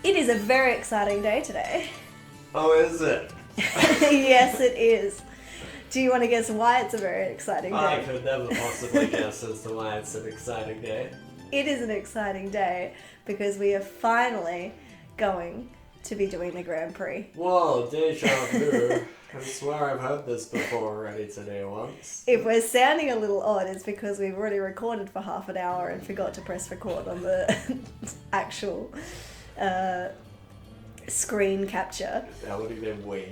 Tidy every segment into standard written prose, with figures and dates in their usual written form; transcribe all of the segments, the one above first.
It is a very exciting day today. Oh, is it? Yes, it is. Do you want to guess why it's a very exciting day? I could never possibly guess as to why it's an exciting day. It is an exciting day because we are finally going to be doing the Grand Prix. Whoa, deja vu. I swear I've heard this before already today once. If we're sounding a little odd, it's because we've already recorded for half an hour and forgot to press record on the actual screen capture. That would have been we.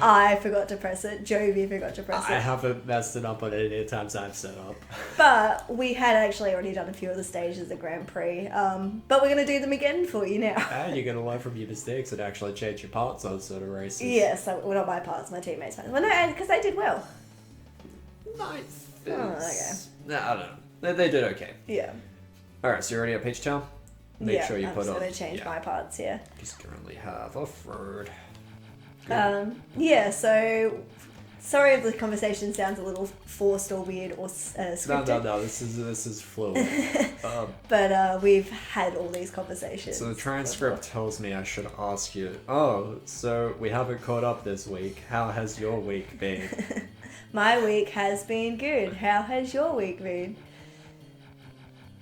I forgot to press it. Jovi forgot to press I it. haven't messed it up on any times I've set up. But we had actually already done a few of the stages of Grand Prix. But we're going to do them again for you now. And you're going to learn from your mistakes and actually change your parts on sort of races. Yes, well, not my parts, my teammates' parts. Well, no, because they did well. Nice. Oh, okay. No, I don't know. They did okay. Yeah. Alright, so you're already at Peach Town? Make sure you I'm put just on. going to change my parts, yeah. Just currently have a third. Yeah, so sorry if the conversation sounds a little forced or weird or scripted. No. This is fluid. But we've had all these conversations. So the transcript tells me I should ask you. Oh, so we haven't caught up this week. How has your week been? My week has been good. How has your week been?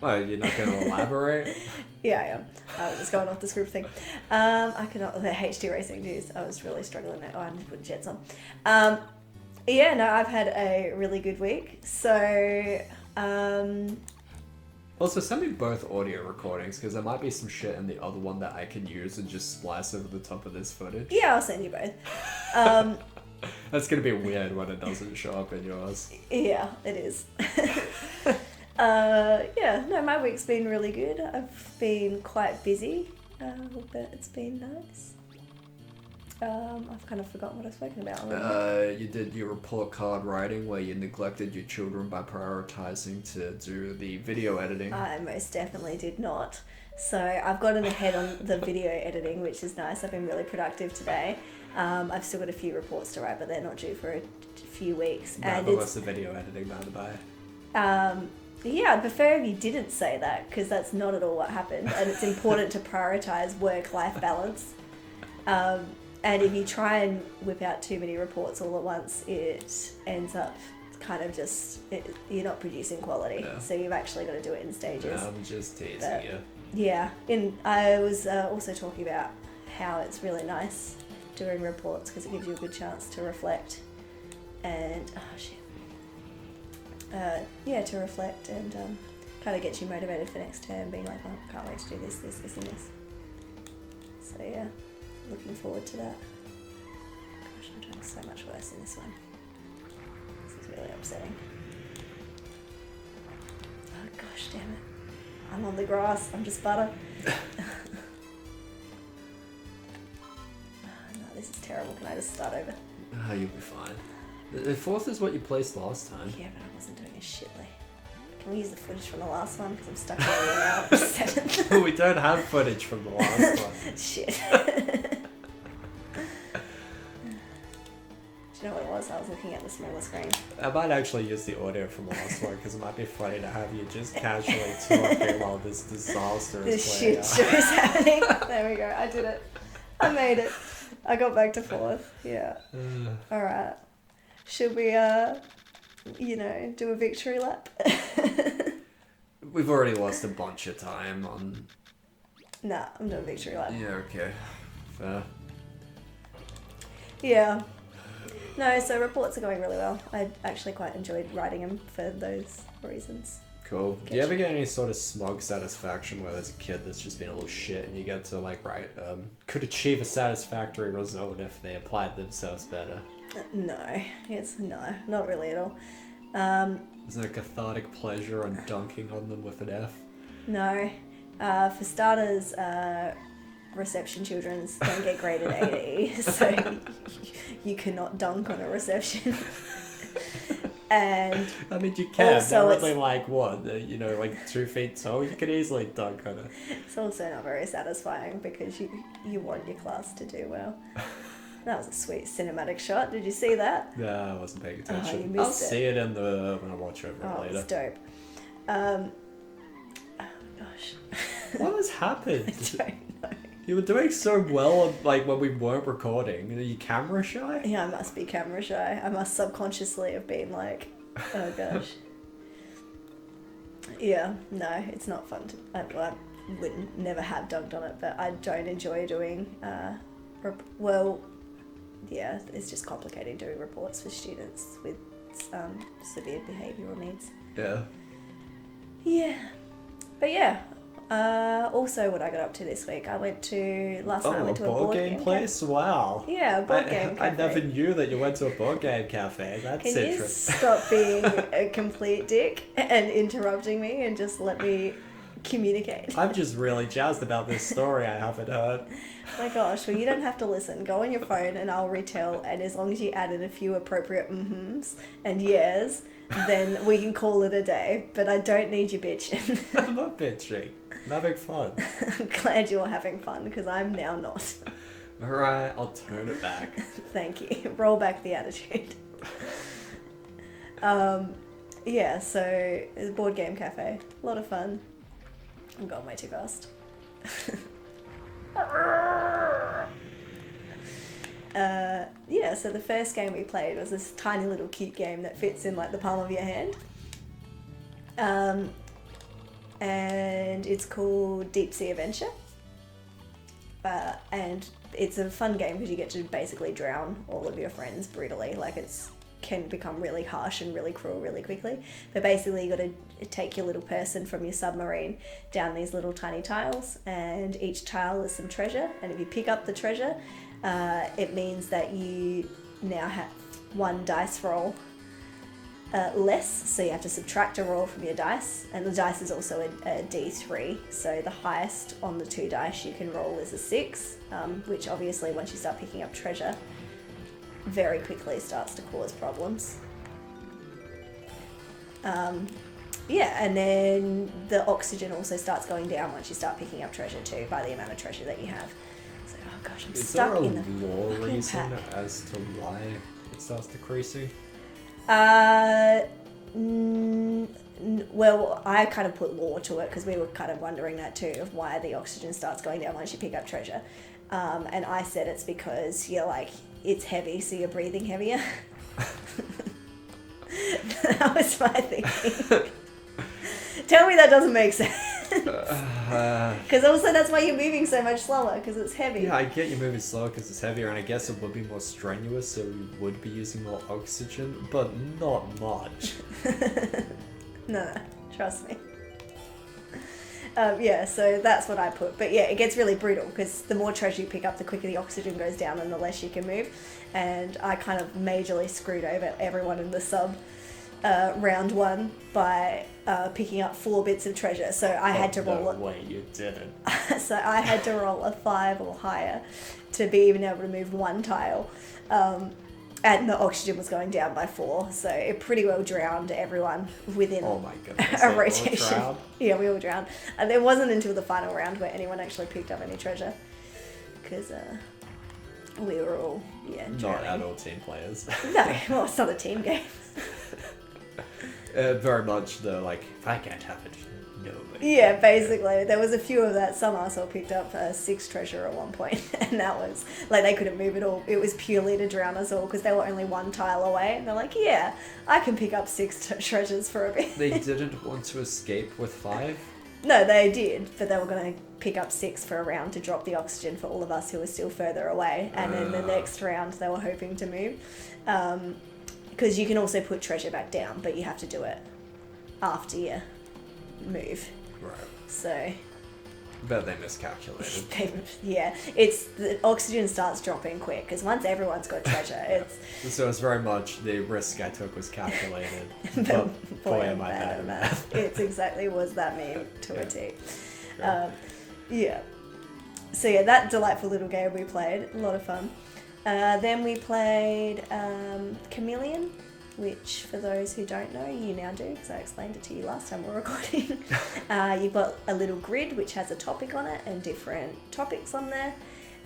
Oh, you're not going to elaborate? Yeah, I am. I was just going off the script thing. I cannot. The HT racing news. I was really struggling there. Oh, I need to put jets on. Yeah, no, I've had a really good week. So, Also, send me both audio recordings because there might be some shit in the other one that I can use and just splice over the top of this footage. yeah, I'll send you both. That's going to be weird when it doesn't show up in yours. Yeah, it is. Yeah, no, my week's been really good. I've been quite busy, but it's been nice. I've kind of forgotten what I've spoken about already. You did your report card writing where you neglected your children by prioritizing to do the video editing. I most definitely did not. So I've gotten ahead on the video editing, which is nice. I've been really productive today. I've still got a few reports to write, but they're not due for a few weeks. And what's the video editing, by the by? Yeah, I'd prefer if you didn't say that, because that's not at all what happened. And it's important to prioritise work-life balance. And if you try and whip out too many reports all at once, it ends up kind of just, you're not producing quality. Yeah. So you've actually got to do it in stages. I'm just teasing But, you. Yeah, I was also talking about how it's really nice doing reports because it gives you a good chance to reflect and, to reflect and kind of gets you motivated for next term, being like, oh, can't wait to do this, and this. So yeah, looking forward to that. Gosh, I'm doing so much worse in this one. This is really upsetting. Oh gosh, damn it. I'm on the grass, I'm just butter. No, this is terrible. Can I just start over? You'll be fine. The fourth is what you placed last time. Yeah, but I wasn't doing a shitly. Can we use the footage from the last one? Because I'm stuck in the now at 7th. We don't have footage from the last one. Shit. Do you know what it was? I was looking at the smaller screen. I might actually use the audio from the last one because it might be funny to have you just casually talking while this disaster is This playing shit out. show is happening. There we go. I did it. I made it. I got back to 4th. Yeah. Alright. Should we, do a victory lap? We've already lost a bunch of time on... Nah, I'm doing a victory lap. Yeah, okay. Fair. Yeah. No, so reports are going really well. I actually quite enjoyed writing them for those reasons. Cool. Do you ever get any sort of smug satisfaction where there's a kid that's just been a little shit and you get to write, could achieve a satisfactory result if they applied themselves better? No, not really at all. Is there a cathartic pleasure on dunking on them with an F? No. For starters, reception children's don't get graded A, so you cannot dunk on a reception. And I mean, you can. also They're only 2 feet tall. You could easily dunk on it. It's also not very satisfying because you want your class to do well. That was a sweet cinematic shot. Did you see that? No, I wasn't paying attention. you missed I'll it. see it when I watch over it later. It's dope. Oh gosh. What has happened? I don't know. You were doing so well, like, when we weren't recording. Are you camera shy? Yeah, I must be camera shy. I must subconsciously have been like, oh gosh. Yeah, no, it's not fun. I would never have dunked on it, but I don't enjoy doing, yeah, it's just complicated doing reports for students with severe behavioural needs. Yeah. Yeah. But yeah, also what I got up to this week, last night I went to a board game place? Wow. Yeah, a board game I cafe. never knew that you went to a board game cafe. That's Can you interesting. stop being a complete dick and interrupting me and just let me communicate? I'm just really jazzed about this story I haven't heard. My gosh, well, you don't have to listen. Go on your phone and I'll retell, and as long as you add in a few appropriate mm-hms and yes, then we can call it a day. But I don't need you bitching. I'm not bitching. I'm having fun. I'm glad you're having fun, because I'm now not. Alright, I'll turn it back. Thank you. Roll back the attitude. Yeah, so it's a board game cafe. A lot of fun. I'm going way too fast. Yeah, so the first game we played was this tiny little cute game that fits in like the palm of your hand. And it's called Deep Sea Adventure. And it's a fun game because you get to basically drown all of your friends brutally. Like can become really harsh and really cruel really quickly. But basically you got to take your little person from your submarine down these little tiny tiles, and each tile is some treasure, and if you pick up the treasure, it means that you now have one dice roll less, so you have to subtract a roll from your dice, and the dice is also a d3, so the highest on the 2 dice you can roll is a 6, which obviously once you start picking up treasure very quickly starts to cause problems. Yeah, and then the oxygen also starts going down once you start picking up treasure too, by the amount of treasure that you have. So, oh gosh, I'm stuck in the Is there a law fucking reason pack. as to why it starts decreasing? Well, I kind of put law to it because we were kind of wondering that too, of why the oxygen starts going down once you pick up treasure. And I said it's because it's heavy, so you're breathing heavier. That was my thinking. Tell me that doesn't make sense. Because also that's why you're moving so much slower, because it's heavy. Yeah, I get you moving slower because it's heavier, and I guess it would be more strenuous, so you would be using more oxygen, but not much. No, trust me. Yeah, so that's what I put. But yeah, it gets really brutal because the more treasure you pick up, the quicker the oxygen goes down and the less you can move. And I kind of majorly screwed over everyone in the sub round 1 by picking up 4 bits of treasure. So I had to roll it. No way you didn't. So I had to roll a 5 or higher to be even able to move 1 tile. And the oxygen was going down by 4, so it pretty well drowned everyone within Oh my goodness. a they all rotation. drowned? Yeah, we all drowned. And it wasn't until the final round where anyone actually picked up any treasure, because we were all Not drowning. adult team players. No, well, it's not a team game. Very much the, if I can't have it, nobody. Yeah, basically. There was a few of that. Some arsehole picked up 6 treasure at one point, and that was, they couldn't move at all. It was purely to drown us all, because they were only 1 tile away, and they're like, yeah, I can pick up 6 treasures for a bit. They didn't want to escape with 5? No, they did, but they were going to pick up 6 for a round to drop the oxygen for all of us who were still further away, and then the next round they were hoping to move. Because you can also put treasure back down, but you have to do it after you move. Right. So, Bet they miscalculated. yeah, the oxygen starts dropping quick, because once everyone's got treasure, So it's very much the risk I took was calculated. but but boy, am I bad at math. It's exactly was that meme to a T. Yeah. Yeah. So yeah, that delightful little game we played, a lot of fun. Then we played Chameleon, which for those who don't know, you now do, because I explained it to you last time we were recording. You've got a little grid which has a topic on it and different topics on there,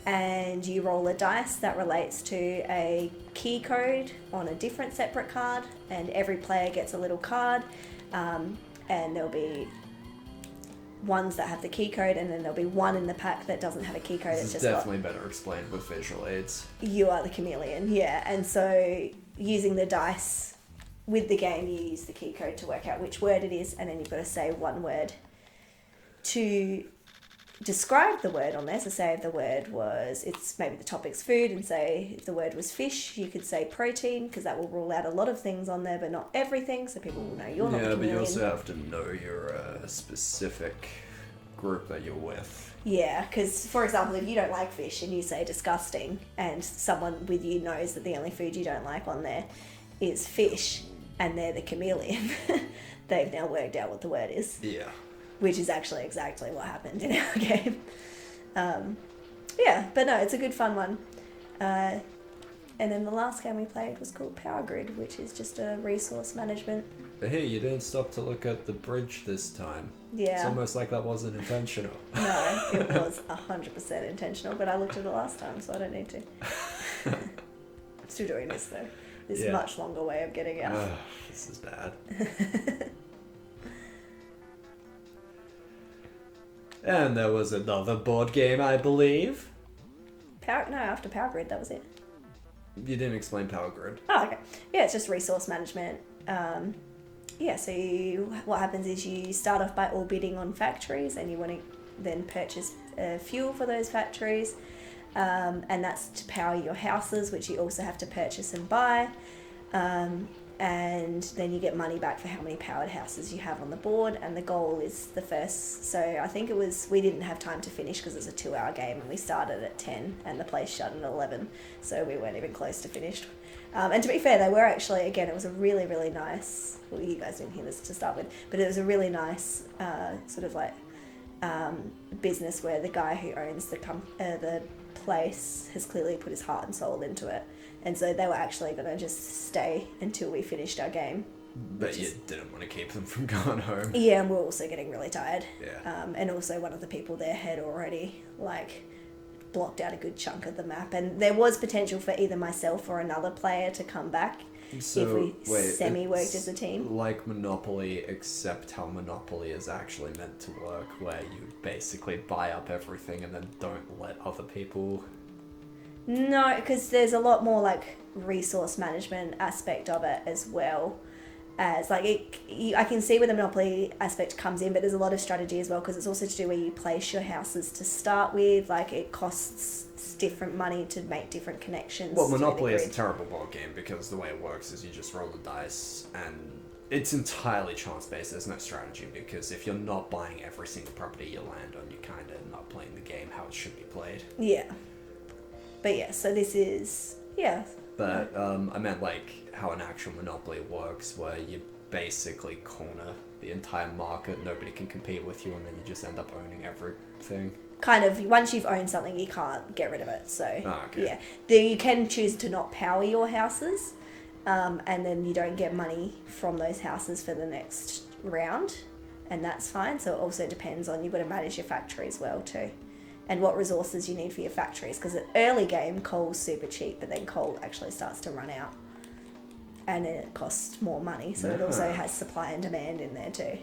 and you roll a dice that relates to a key code on a different separate card, and every player gets a little card, and there'll be ones that have the key code, and then there'll be one in the pack that doesn't have a key code. This It's is just definitely better explained with visual aids. you are the chameleon, yeah. And so using the dice with the game, you use the key code to work out which word it is, and then you've got to say one word to describe the word on there. So say if the word was, it's maybe the topic's food, and say if the word was fish, you could say protein, because that will rule out a lot of things on there, but not everything, so people will know you're not the Yeah, but you chameleon. also have to know your specific group that you're with. Yeah, because for example, if you don't like fish and you say disgusting, and someone with you knows that the only food you don't like on there is fish, and they're the chameleon, they've now worked out what the word is, Yeah. which is actually exactly what happened in our game. Yeah, but no, it's a good fun one. And then the last game we played was called Power Grid, which is just a resource management. But hey, you didn't stop to look at the bridge this time. It's Yeah. almost like that wasn't intentional. No, it was 100% intentional, but I looked at it last time, so I don't need to. Still doing this though. This Yeah. much longer way of getting out. Ugh, this is bad. And there was another board game, I believe. After Power Grid, that was it. You didn't explain Power Grid. Oh, okay. Yeah, it's just resource management. So what happens is you start off by all bidding on factories, and you want to then purchase fuel for those factories, and that's to power your houses, which you also have to purchase and buy. And then you get money back for how many powered houses you have on the board, and the goal is the first. So I think we didn't have time to finish because it's a 2-hour game, and we started at 10 and the place shut at 11, so we weren't even close to finished. And to be fair, they were actually, again, it was a really, really nice, well, you guys didn't hear this to start with, but it was a really nice business where the guy who owns the place has clearly put his heart and soul into it. And so they were actually going to just stay until we finished our game. But you didn't want to keep them from going home. Yeah, and we're also getting really tired. Yeah. And also one of the people there had already, blocked out a good chunk of the map. And there was potential for either myself or another player to come back if we semi-worked as a team. Like Monopoly, except how Monopoly is actually meant to work, where you basically buy up everything and then don't let other people... No, because there's a lot more resource management aspect of it as well. As I can see where the Monopoly aspect comes in, but there's a lot of strategy as well, because it's also to do where you place your houses to start with. It costs different money to make different connections. Well, to the Monopoly is a grid. terrible board game because the way it works is you just roll the dice and it's entirely chance-based. There's no strategy, because if you're not buying every single property you land on, you're kind of not playing the game how it should be played. Yeah. But yeah, so this is... Yeah. But I meant how an actual Monopoly works, where you basically corner the entire market, nobody can compete with you, and then you just end up owning everything. Kind of, once you've owned something, you can't get rid of it. So, okay. Yeah. You can choose to not power your houses, and then you don't get money from those houses for the next round, and that's fine. So it also depends on, you've got to manage your factory as well too, and what resources you need for your factories, because at early game, coal's super cheap, but then coal actually starts to run out, and then it costs more money, so it also has supply and demand in there too.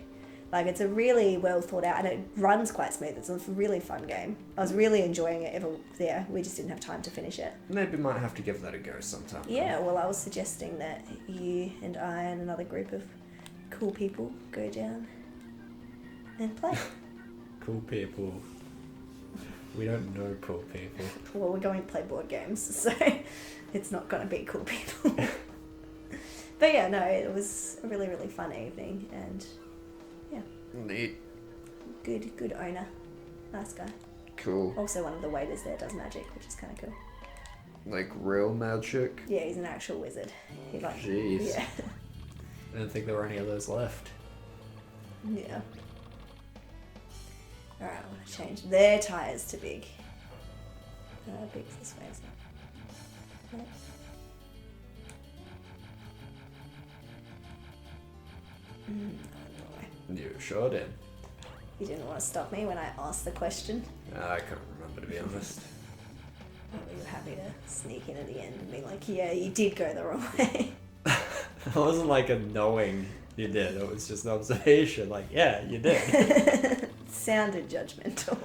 It's a really well thought out, and it runs quite smooth. It's a really fun game. I was really enjoying it. We just didn't have time to finish it. Maybe might have to give that a go sometime. Yeah, well, I was suggesting that you and I and another group of cool people go down and play. Cool people. We don't know cool people. Well, we're going to play board games, so it's not going to be cool people. But yeah, no, it was a really, really fun evening, and yeah. Neat. Good owner. Nice guy. Cool. Also one of the waiters there does magic, which is kind of cool. Real magic? Yeah, he's an actual wizard. Jeez. Yeah. I didn't think there were any of those left. Yeah. Alright, I want to change their tyres to big. Big's this way, isn't it? Yep. You sure did. You didn't want to stop me when I asked the question. I couldn't remember, to be honest. You were happy to sneak in at the end and be like, yeah, you did go the wrong way. It wasn't a knowing you did. It was just an observation. Yeah, you did. sounded judgmental.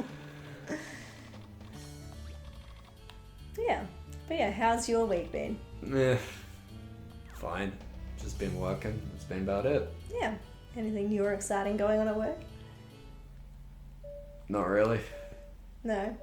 Yeah. But yeah, how's your week been? Fine. Just been working. That's been about it. Yeah. Anything new or exciting going on at work? Not really. No.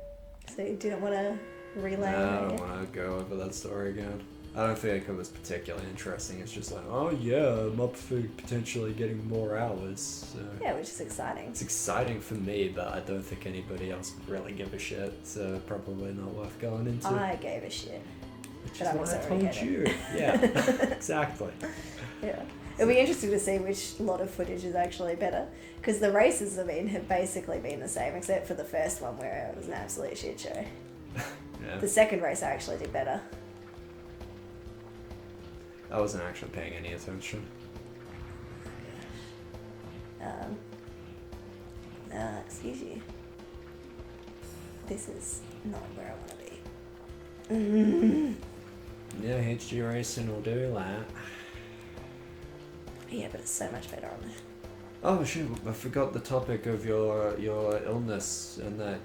So you didn't want to relay? No, I don't want to go over that story again. I don't think it was particularly interesting. It's just like, oh yeah, I'm up for potentially getting more hours. So. Yeah, which is exciting. It's exciting for me, but I don't think anybody else would really give a shit. So probably not worth going into. I gave a shit. Which but is what I told you. Yeah, exactly. Yeah. It'll be interesting to see which lot of footage is actually better. Because the races, I mean, have basically been the same, except for the first one where it was an absolute shit show. Yeah. The second race I actually did better. I wasn't actually paying any attention. Excuse you. This is not where I want to be. Yeah, HG Racing will do that. Yeah, but it's so much better on there. Oh shoot, I forgot the topic of your illness and that,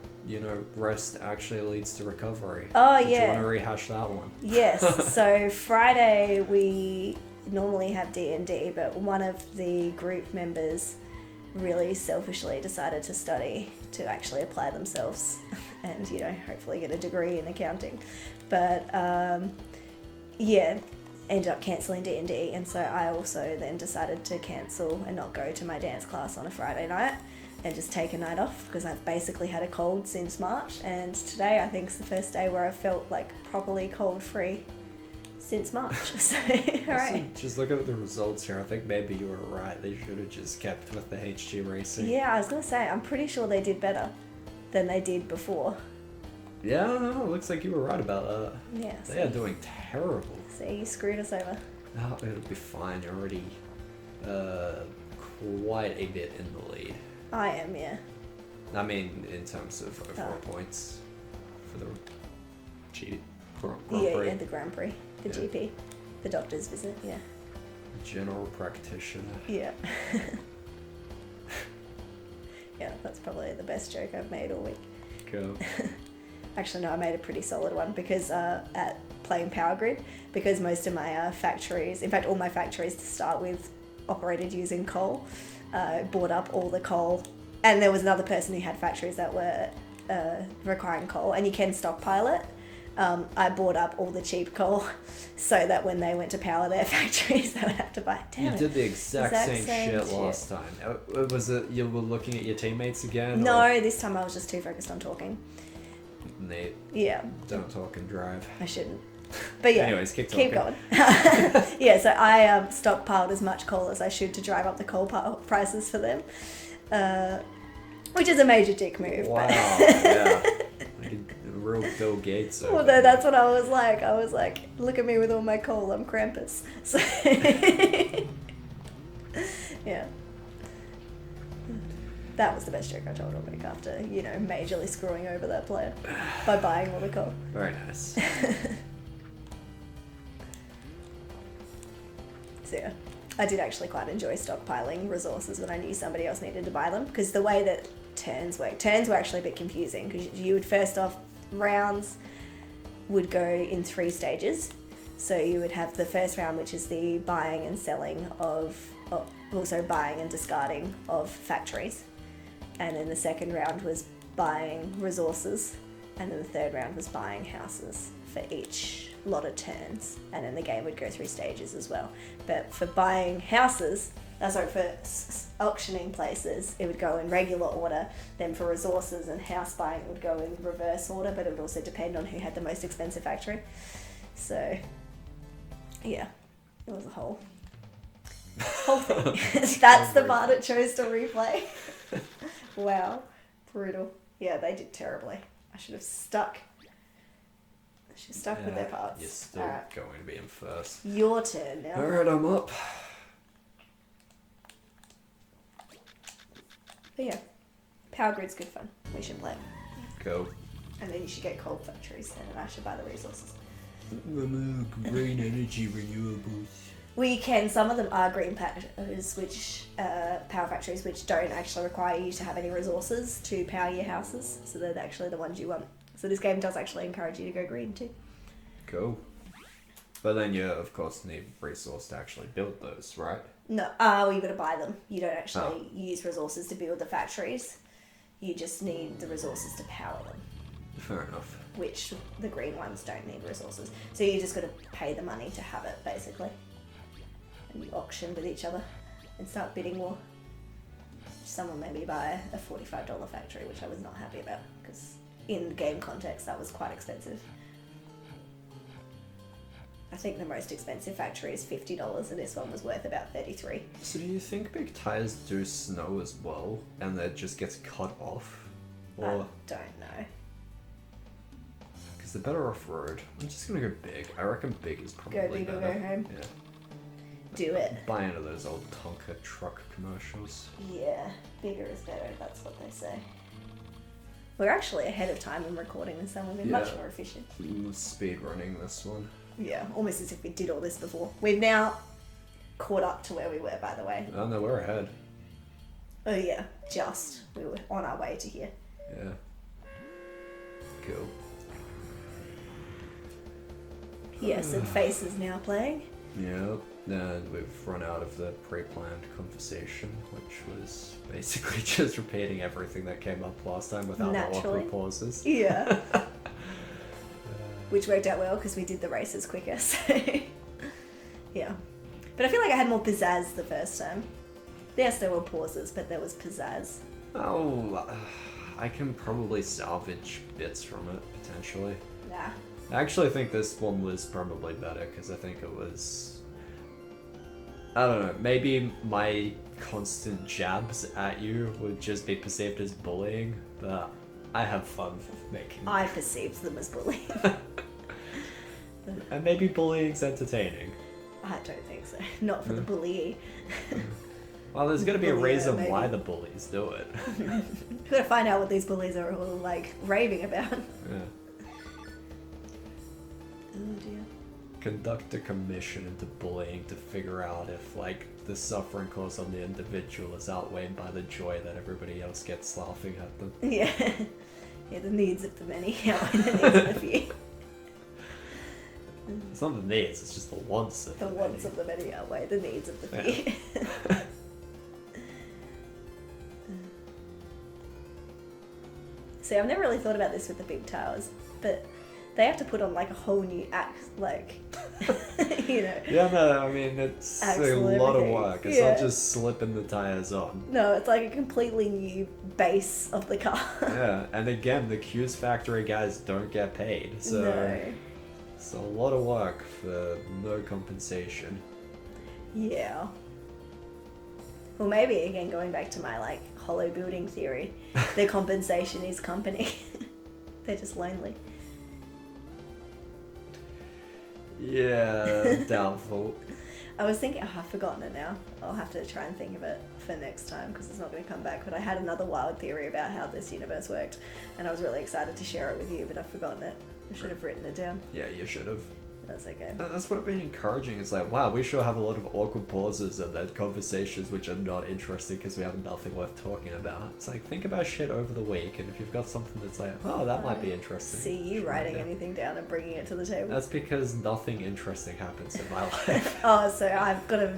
rest actually leads to recovery. Oh, Did you yeah. want to rehash that one? Yes. So Friday we normally have D&D, but one of the group members really selfishly decided to study to actually apply themselves and, hopefully get a degree in accounting. But, ended up cancelling D&D, and so I also then decided to cancel and not go to my dance class on a Friday night and just take a night off because I've basically had a cold since March, and today I think is the first day where I felt like properly cold free since March. So, alright. Just look at the results here. I think maybe you were right. They should have just kept with the HG Racing. Yeah, I was going to say, I'm pretty sure they did better than they did before. Yeah, no, it looks like you were right about that. Yeah. They are doing terrible. See, you screwed us over. No, it'll be fine. You're already quite a bit in the lead. I am, yeah. I mean, in terms of overall points for the Grand Prix. Yeah, the Grand Prix, the GP, the doctor's visit, yeah. General practitioner. Yeah. Yeah, that's probably the best joke I've made all week. Go. Actually, no, I made a pretty solid one because at playing Power Grid, because most of my factories, in fact, all my factories to start with, operated using coal. Bought up all the coal, and there was another person who had factories that were requiring coal, and you can stockpile it. I bought up all the cheap coal so that when they went to power their factories, they would have to buy it. You did the exact same shit last time. Was it you were looking at your teammates again? No, or? this time I was just too focused on talking. Nate. Yeah. Don't talk and drive. I shouldn't. But yeah, anyways, keep going. Yeah, so I stockpiled as much coal as I should to drive up the coal prices for them, which is a major dick move. Wow, but yeah. Like a real Bill Gates. Well, that's what I was like. I was like, look at me with all my coal, I'm Krampus. So, yeah. That was the best joke I told all week after, majorly screwing over that player by buying all the coal. Very nice. So yeah, I did actually quite enjoy stockpiling resources when I knew somebody else needed to buy them, because the way that turns were actually a bit confusing, because you would first off, rounds would go in 3 stages. So you would have the first round, which is the buying and selling also buying and discarding of factories. And then the second round was buying resources. And then the third round was buying houses for each lot of turns. And then the game would go through stages as well. But for buying houses, for auctioning places, it would go in regular order. Then for resources and house buying, it would go in reverse order, but it would also depend on who had the most expensive factory. So, yeah, it was a whole thing. That's the part it chose to replay. Wow, brutal. Yeah, they did terribly. I should have stuck with their parts. You're still going to be in first. Your turn now. Alright, I'm up. But yeah, Power Grid's good fun. We should play it. Go. And then you should get coal factories, and then I should buy the resources. Green energy renewables. We can. Some of them are green factories, which power factories, which don't actually require you to have any resources to power your houses. So they're actually the ones you want. So this game does actually encourage you to go green too. Cool. But then you, of course, need resource to actually build those, right? No, you got to buy them. You don't actually use resources to build the factories. You just need the resources to power them. Fair enough. Which the green ones don't need resources. So you just got to pay the money to have it, basically. And you auction with each other and start bidding war. Someone maybe buy a $45 factory, which I was not happy about because in game context that was quite expensive. I think the most expensive factory is $50 and this one was worth about $33. So do you think big tires do snow as well and that just gets cut off? I Or don't know. because they're better off road. I'm just gonna go big. I reckon big is probably Go big or better. go home. Yeah. Do it. Buy into those old Tonka truck commercials. Yeah, bigger is better, that's what they say. We're actually ahead of time in recording this and we've been much Yeah. more efficient. Speed running this one. Yeah, almost as if we did all this before. We've now caught up to where we were, by the way. Oh no, we're ahead. Oh yeah, just. We were on our way to here. Yeah. Cool. Yes, and Face is now playing. Yep. And we've run out of the pre-planned conversation, which was basically just repeating everything that came up last time without the Naturally. awkward pauses. Yeah. Which worked out well because we did the races quicker, so... yeah. But I feel like I had more pizzazz the first time. Yes, there were pauses, but there was pizzazz. Oh, I can probably salvage bits from it, potentially. Nah. I actually think this one was probably better because I think it was... I don't know, maybe my constant jabs at you would just be perceived as bullying, but I have fun making... I perceived them as bullying. And maybe bullying's entertaining. I don't think so. Not for the bully. Well, there's got to be a Bullier, reason maybe. why the bullies do it. We've got to find out what these bullies are all, like, raving about. Yeah. Oh dear. Conduct a commission into bullying to figure out if, like, the suffering caused on the individual is outweighed by the joy that everybody else gets laughing at them. Yeah. Yeah, the needs of the many outweigh the needs of the few. It's not the needs, it's just the wants of The the wants many. of the many outweigh the needs of the few. See, I've never really thought about this with the big towers, but they have to put on like a whole new act, like, you know. Yeah, no, I mean, it's Axle a and lot of everything. work. It's Yeah. not just slipping the tires on. No, it's like a completely new base of the car. Yeah, and again, the Q's factory guys don't get paid, so No. it's a lot of work for no compensation. Yeah. Well, maybe again, going back to my like hollow building theory, their compensation is company. They're just lonely. Yeah, doubtful. I was thinking, I've forgotten it now. I'll have to try and think of it for next time because it's not going to come back. But I had another wild theory about how this universe worked, and I was really excited to share it with you, but I've forgotten it. I should have written it down. Yeah, you should have. That's okay. That's what I've been encouraging. It's like, wow, we sure have a lot of awkward pauses and then conversations which are not interesting because we have nothing worth talking about. It's like, think about shit over the week, and if you've got something that's like, oh, that might be interesting. See you sure, writing yeah. anything down and bringing it to the table. That's because nothing interesting happens in my life. Oh, so I've got to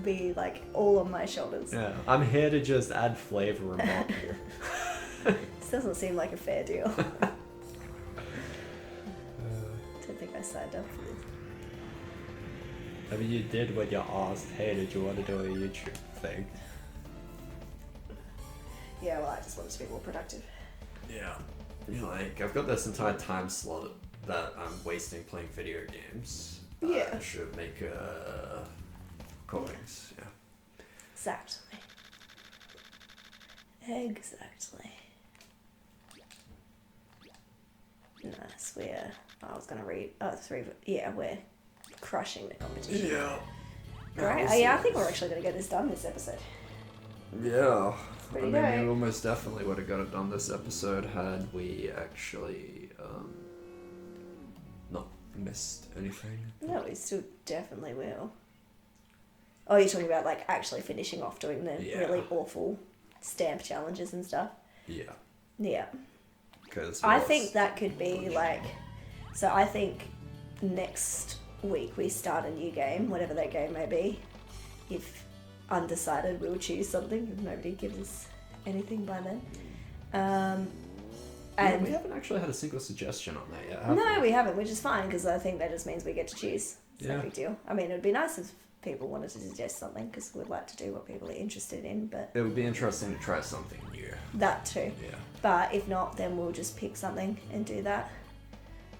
be like all on my shoulders. Yeah, I'm here to just add flavor and mock you. This doesn't seem like a fair deal. Don't think I signed up for this. I mean, you did when you asked, hey, did you want to do a YouTube thing? Yeah, well, I just wanted to be more productive. Yeah. You know, like, I've got this entire time slot that I'm wasting playing video games. Yeah. I should make recordings, yeah. Exactly. Exactly. Nice. I was gonna read. Oh, yeah, we're crushing the competition. Yeah. Great. Oh, yeah, I think we're actually gonna get this done this episode. Yeah. Pretty I mean, great. we almost definitely would have got it done this episode had we actually not missed anything. No, we still definitely will. Oh, you're talking about like actually finishing off doing the Yeah. really awful stamp challenges and stuff. Yeah. Yeah. Because I think that could be like, so I think next week we start a new game, whatever that game may be. If undecided, we'll choose something. If nobody gives us anything by then. And we haven't actually had a single suggestion on that yet, have no, we haven't, which is fine because I think that just means we get to choose. It's Yeah. no big deal. I mean, it would be nice if people wanted to suggest something because we'd like to do what people are interested in, but It would be interesting to try something new. that too. Yeah. But if not, then we'll just pick something and do that.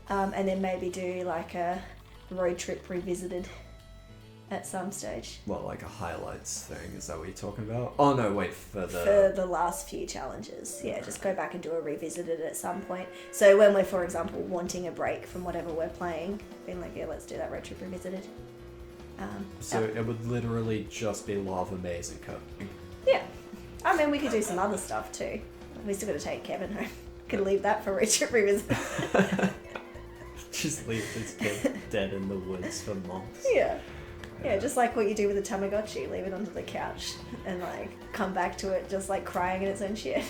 And then maybe do like a road trip revisited at some stage What, like a highlights thing? Is that what you're talking about? Oh no, wait, for for the last few challenges. Yeah, just go back and do a revisited at some point. So when we're, for example, wanting a break from whatever we're playing, being like, yeah, let's do that road trip revisited. So it would literally just be Lava Maze and cooking. Yeah. I mean, we could do some other stuff too. We still got to take Kevin home. Could leave that for road trip revisit. Just leave this kid dead in the woods for months. Yeah. Yeah, just like what you do with a Tamagotchi, leave it onto the couch and like come back to it just like crying in its own shit.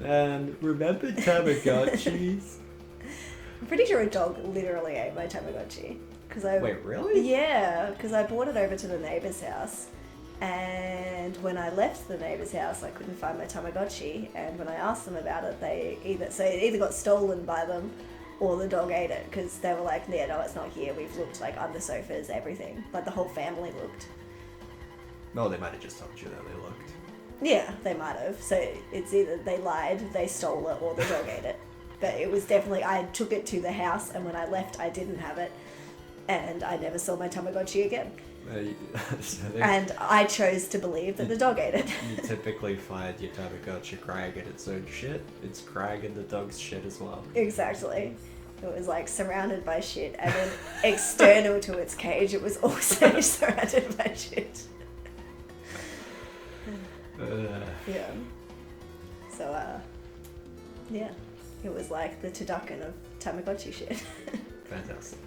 And remember Tamagotchis? I'm pretty sure a dog literally ate my Tamagotchi. Cause I, Wait, really? Yeah, because I brought it over to the neighbour's house. And when I left the neighbour's house, I couldn't find my Tamagotchi. And when I asked them about it, it either got stolen by them or the dog ate it. Because they were like, yeah, no, it's not here. We've looked like under sofas, everything. Like the whole family looked. No, they might have just told you that they looked. Yeah, they might have. So it's either they lied, they stole it, or the dog ate it. But it was definitely, I took it to the house, and when I left, I didn't have it. And I never saw my Tamagotchi again. So And I chose to believe that the dog ate it. you typically find your Tamagotchi crying in its own shit. It's crying in the dog's shit as well. Exactly. It was like surrounded by shit, and then external to its cage, it was also surrounded by shit. Yeah. So, yeah. It was like the Turducken of Tamagotchi shit. Fantastic.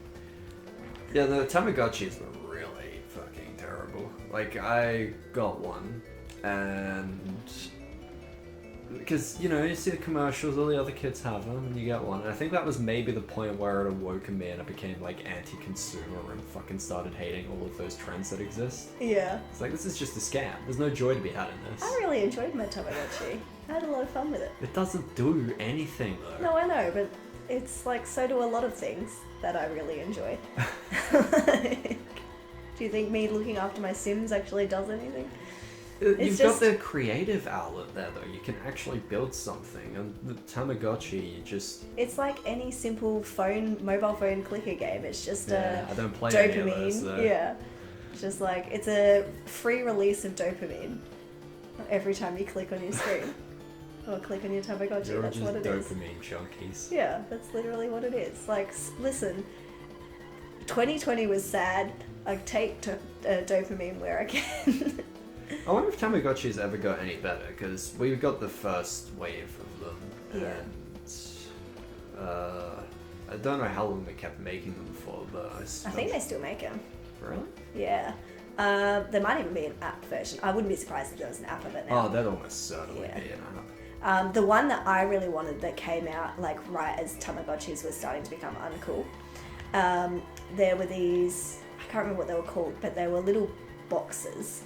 Yeah, the Tamagotchis were really fucking terrible. Like, I got one, and because, you know, you see the commercials, all the other kids have them, and you get one. And I think that was maybe the point where it awoke in me and I became, like, anti-consumer and fucking started hating all of those trends that exist. Yeah. It's like, this is just a scam. There's no joy to be had in this. I really enjoyed my Tamagotchi. I had a lot of fun with it. It doesn't do anything, though. No, I know, but it's like, so do a lot of things that I really enjoy. Do you think me looking after my Sims actually does anything? You've just- got the creative outlet there, though. You can actually build something. And the Tamagotchi, you just... It's like any simple mobile phone clicker game. It's just I don't play any of dopamine. those, though. Yeah. It's just like, it's a free release of dopamine every time you click on your screen. Or click on your Tamagotchi. You're That's just what it is. dopamine junkies. Yeah, that's literally what it is. Like, listen, 2020 was sad. I take dopamine where I can. I wonder if Tamagotchis ever got any better, because we got the first wave of them, Yeah. and I don't know how long they kept making them for, but I think they still make them. Really? Yeah. There might even be an app version. I wouldn't be surprised if there was an app of it now. Oh, that'd almost certainly Yeah. be an app. The one that I really wanted that came out like right as Tamagotchis was starting to become uncool. There were these, I can't remember what they were called, but they were little boxes.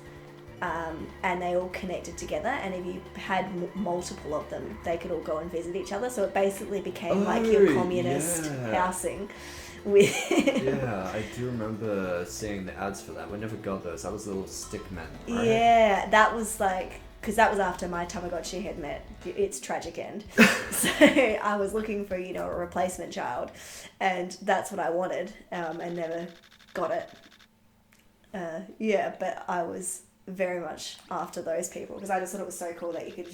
And they all connected together, and if you had multiple of them, they could all go and visit each other. So it basically became like your Oh, communist yeah. housing. With Yeah, I do remember seeing the ads for that. We never got those. That was the little stick men, right? Yeah, that was like, because that was after my Tamagotchi had met its tragic end. So I was looking for, a replacement child, and that's what I wanted, and never got it. Yeah, but I was very much after those people, because I just thought it was so cool that you could,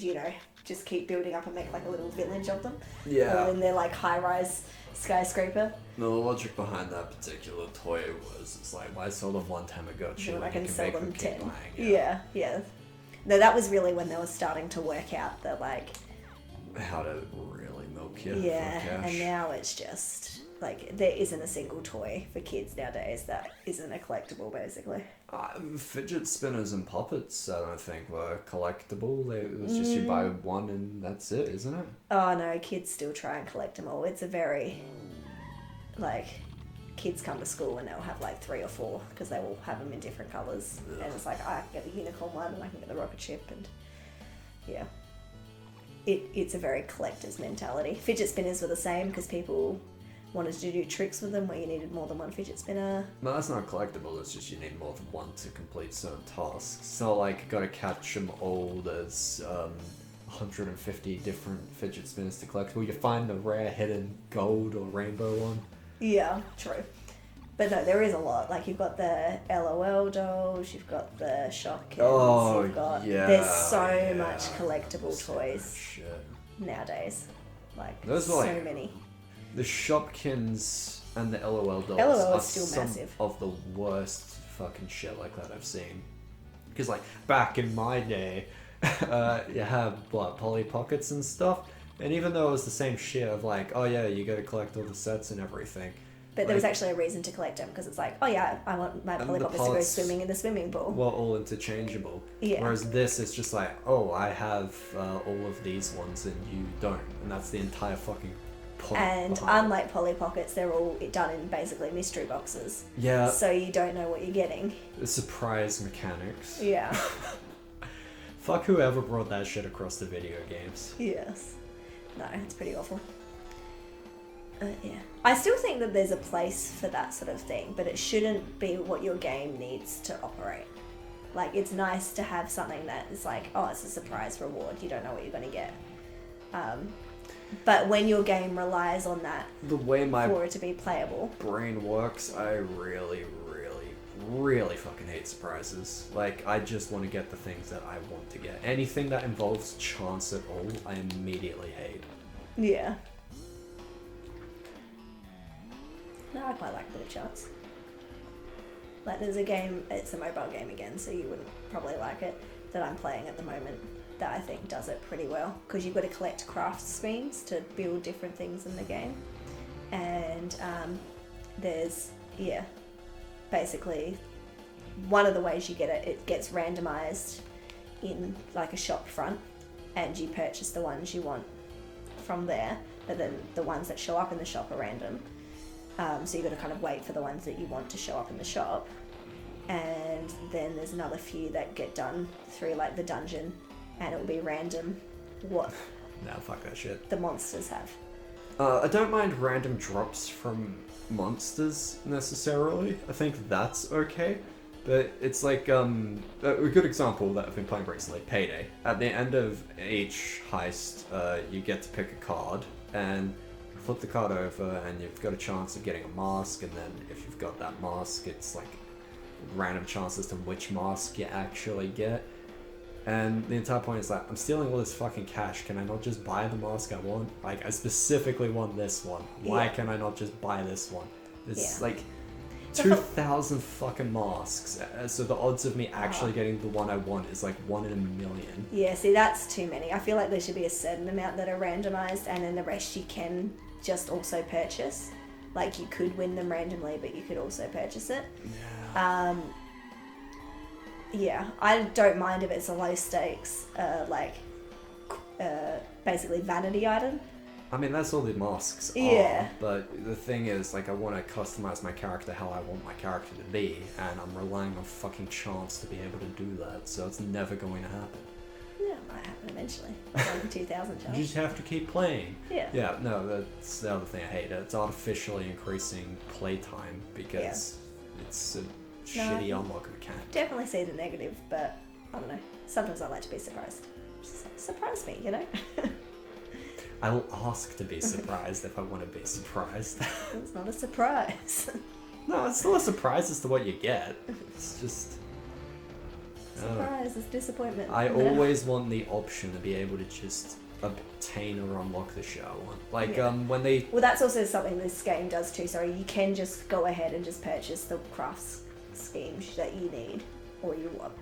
just keep building up and make like a little village of them. Yeah. All in their like high-rise skyscraper. The logic behind that particular toy was, it's like, why sell them one Tamagotchi So when I you can can sell make them them keep 10. buying it? Yeah. No, that was really when they were starting to work out that like, How to really milk fuck yeah. Yeah, Fuck cash. and now it's just like there isn't a single toy for kids nowadays that isn't a collectible, basically. Fidget spinners and puppets, I don't think were collectible. It was just you buy one and that's it, isn't it? Oh no, kids still try and collect them all. It's a very like kids come to school and they'll have like 3 or 4 because they will have them in different colours, and it's like I can get the unicorn one and I can get the rocket ship, and yeah. It's a very collector's mentality. Fidget spinners were the same because people wanted to do tricks with them where you needed more than one fidget spinner. No, that's not collectible, it's just you need more than one to complete certain tasks. It's not like gotta catch them all, there's 150 different fidget spinners to collect. Will you find the rare hidden gold or rainbow one? Yeah, true. But no, there is a lot. Like you've got the LOL dolls, you've got the Shopkins, you've got... There's so much collectible toys Shit. nowadays. Like, Those so are like- many. The Shopkins and the LOL dolls LOL are is still some massive. of the worst fucking shit like that I've seen. Because like back in my day, you have what, Polly Pockets and stuff, and even though it was the same shit of like, oh yeah, you gotta collect all the sets and everything. But there was actually a reason to collect them because it's like, oh yeah, I want my And Polly the Pockets to go parts swimming in the swimming pool. were all interchangeable. Yeah. Whereas this is just like, oh, I have all of these ones and you don't, and that's the entire fucking point. And behind it. unlike Polly Pockets, they're all done in basically mystery boxes. Yeah, So you don't know what you're getting. the surprise mechanics. Yeah. Fuck whoever brought that shit across the video games. Yes. No, it's pretty awful. Yeah. I still think that there's a place for that sort of thing, but it shouldn't be what your game needs to operate. Like, it's nice to have something that is like, oh, it's a surprise reward. You don't know what you're going to get. But when your game relies on that The way my for it to be playable, brain works, I really, really, really fucking hate surprises. Like, I just want to get the things that I want to get. Anything that involves chance at all, I immediately hate. yeah. No, I quite like a bit of chance. Like, there's a game, it's a mobile game again, so you wouldn't probably like it, that I'm playing at the moment that I think does it pretty well. Because you've got to collect craft screens to build different things in the game. And there's, yeah, basically one of the ways you get it, it gets randomized in like a shop front, and you purchase the ones you want from there, but then the ones that show up in the shop are random. So you've got to kind of wait for the ones that you want to show up in the shop. And then there's another few that get done through like the dungeon, and it will be random what Nah, fuck that shit. the monsters have. I don't mind random drops from monsters necessarily. I think that's okay. But it's like, a good example that I've been playing recently, Payday. At the end of each heist, you get to pick a card, and flip the card over, and you've got a chance of getting a mask, and then if you've got that mask, it's like random chances to which mask you actually get. And the entire point is like, I'm stealing all this fucking cash, can I not just buy the mask I want? Like, I specifically want this one. Why Yeah. can I not just buy this one? It's Yeah. like 2,000 fucking masks, so the odds of me actually getting the one I want is like 1 in a million. Yeah, see, that's too many. I feel like there should be a certain amount that are randomized, and then the rest you can just also purchase. Like, you could win them randomly, but you could also purchase it. Yeah, I don't mind if it's a low stakes, basically vanity item. I mean, that's all the masks Yeah. are, but the thing is, like, I want to customize my character how I want my character to be, and I'm relying on fucking chance to be able to do that, so it's never going to happen. Yeah, it might happen eventually. Like 2,000 You chance. just have to keep playing. Yeah. Yeah, no, that's the other thing I hate. It's artificially increasing playtime because it's a shitty unlock mechanic. Definitely see the negative, but I don't know. Sometimes I like to be surprised. Just surprise me, you know? I'll ask to be surprised if I want to be surprised. It's not a surprise. No, it's still a surprise as to what you get. It's just... Surprise, it's disappointment. I always want the option to be able to just obtain or unlock the shit I want. Like, Yeah. when they... Well, that's also something this game does too. Sorry, you can just go ahead and just purchase the crafts schemes that you need or you want.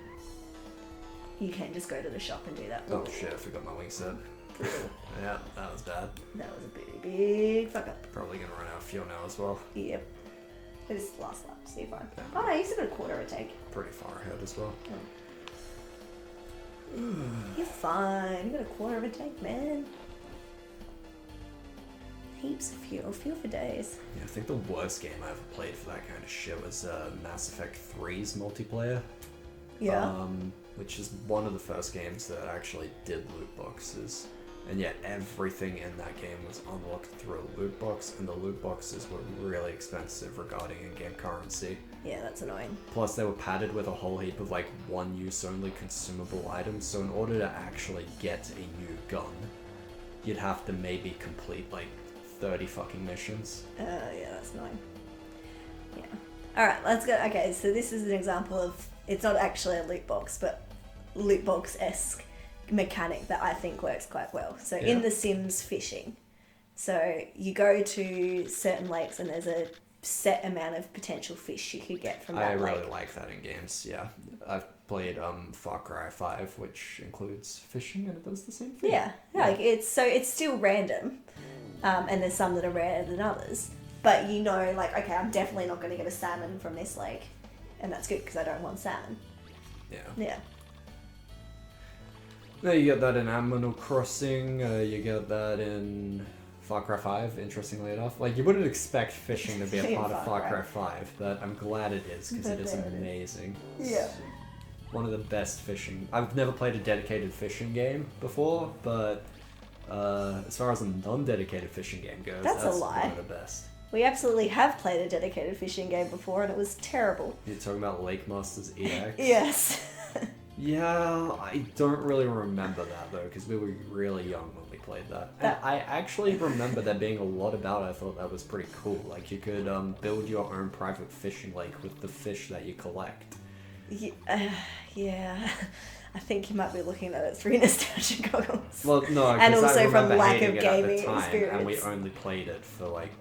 You can just go to the shop and do that. Oh shit, I forgot my wing set. brutal. Yeah, that was bad. That was a pretty big fuck up. Probably gonna run out of fuel now as well. Yep. This is the last lap, so you're fine. Oh no, you still got a quarter of a tank. Pretty far ahead as well. You're fine. You got a quarter of a tank, man. Heaps of fuel. Fuel for days. Yeah, I think the worst game I ever played for that kind of shit was Mass Effect 3's multiplayer. Yeah. Which is one of the first games that actually did loot boxes. And yet everything in that game was unlocked through a loot box, and the loot boxes were really expensive regarding in-game currency. Yeah, that's annoying. Plus they were padded with a whole heap of like one-use only consumable items, so in order to actually get a new gun, you'd have to maybe complete like 30 fucking missions. Yeah, that's annoying. Yeah. Alright, let's go. Okay, so this is an example of, it's not actually a loot box, but loot box-esque mechanic that I think works quite well. So in The Sims fishing, so you go to certain lakes and there's a set amount of potential fish you could get from that lake. I really like that in games, yeah. I've played Far Cry 5, which includes fishing, and it does the same thing. Yeah. Like it's still random, and there's some that are rarer than others, but you know, like, okay, I'm definitely not going to get a salmon from this lake, and that's good because I don't want salmon. Yeah. Yeah, you get that in Animal Crossing, you get that in Far Cry 5, interestingly enough. Like, you wouldn't expect fishing to be a part of Far Cry 5, but I'm glad it is, because it is amazing. Yeah. It's one of the best fishing... I've never played a dedicated fishing game before, but as far as a non-dedicated fishing game goes, that's a lie. One of the best. We absolutely have played a dedicated fishing game before, and it was terrible. You're talking about Lake Masters EX? Yes. Yeah, I don't really remember that though, because we were really young when we played that. And I actually remember there being a lot about it. I thought that was pretty cool. Like, you could build your own private fishing lake with the fish that you collect. Yeah. I think you might be looking at it through nostalgia goggles. Well, no, and also I from lack hating of it at the gaming time, experience. and we only played it for like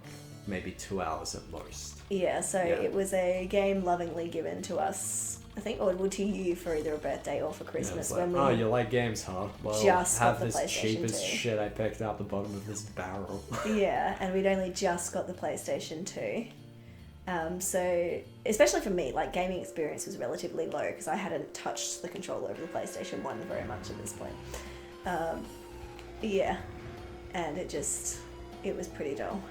maybe 2 hours at most. Yeah, so it was a game lovingly given to us. I think, or to you for either a birthday or for Christmas. Yeah, like, when we you like games, huh? Well, just have got the this PlayStation cheapest 2. shit I picked out the bottom of this barrel. Yeah, and we'd only just got the PlayStation 2. So, especially for me, like, gaming experience was relatively low because I hadn't touched the controller of the PlayStation 1 very much at this point. Yeah, and it was pretty dull.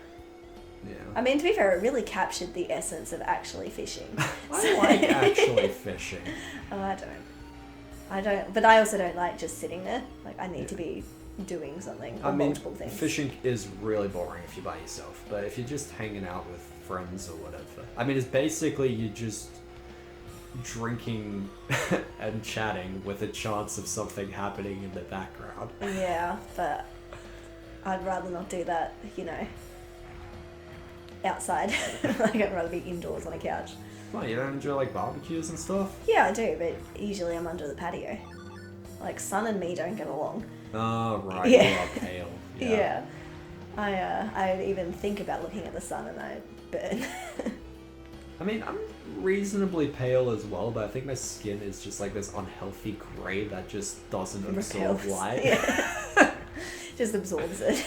Yeah. I mean, to be fair, it really captured the essence of actually fishing. I like actually fishing. Oh, I don't, but I also don't like just sitting there. Like, I need to be doing something, or multiple things. Fishing is really boring if you're by yourself, but if you're just hanging out with friends or whatever, I mean, it's basically you just drinking and chatting with a chance of something happening in the background. Yeah, but I'd rather not do that, outside. Like, I'd rather be indoors on a couch. Well, you don't enjoy like barbecues and stuff? Yeah, I do, but usually I'm under the patio. Like, Son and me don't get along. Oh, right. Yeah. You are pale. Yeah. I even think about looking at the sun and I burn. I mean, I'm reasonably pale as well, but I think my skin is just like this unhealthy grey that just doesn't absorb light. Yeah. Just absorbs it.